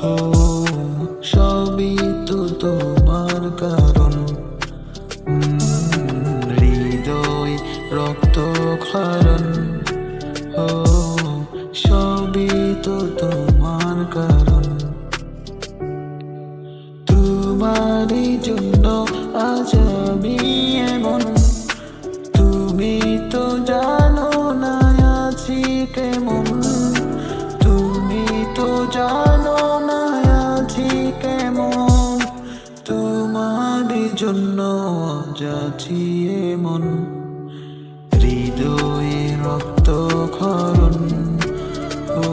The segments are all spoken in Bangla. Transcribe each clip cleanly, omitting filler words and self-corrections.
ও সবই তো তোমার কারণ। হৃদয় রক্ত ক্ষরণ, ও সবই তো তোমার কারণ। তোমারই জন্য আজ আমি এমন, তুমি তো জানো না আছি কেমন। তুমি তো জানো না আছি কেমন, তোমারই জন্য আজ আছি এমন। হৃদয়ে রক্ত ক্ষরণ, ও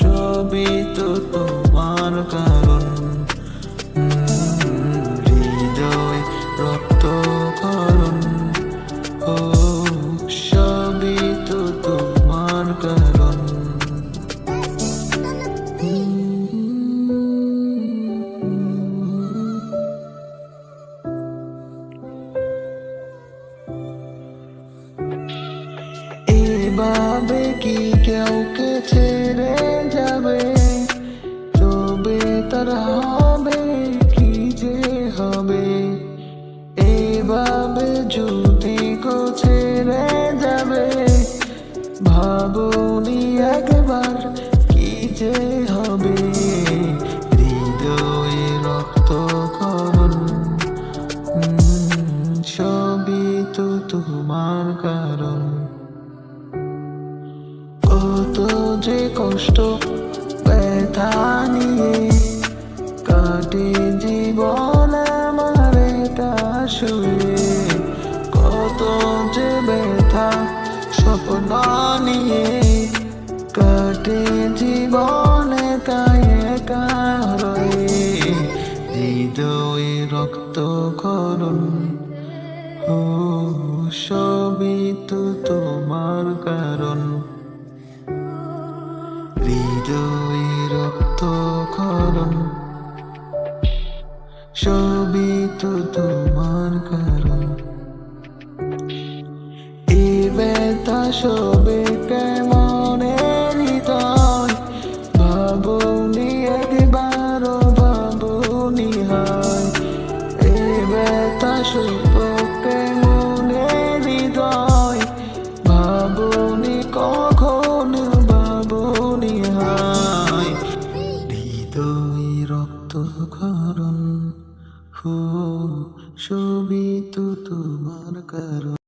সবই তো তোমার কারণ। হৃদয় রক্ত ক্ষরণ, ও সবই তো তোমার কারণ। এভাবে কি কেউকে ছেড়ে যাবে? তবে তার হবে কি যে হবে। এভাবে যদি গো ছেড়ে যাবে, ভাবনি একবার কি যে হবে। হৃদয়ে রক্ত ক্ষরণ, সবই তো তোমার কারণ। কত যে কষ্ট ব্যথা নিয়ে কাটে জীবন আমার একা শুয়ে। কত যে ব্যথা স্বপ্ন নিয়ে কাটে জীবন একা একা রয়ে। হৃদয়ে রক্ত ক্ষরণ, ও সবই তো তোমার কারণ। হৃদয়ে রক্ত ক্ষরণ, সবই তো তোমার কারণ। এই ব্যথা সবে কেমন হৃদয়, ভাবনি একবারও ভাবনি হয়। এই ব্যথা সবে কেমন হৃদয়, ভাবনি কখন ভাবনি হয়। হৃদয় রক্ত ক্ষরণ, ও সবই তো তোমার কারণ।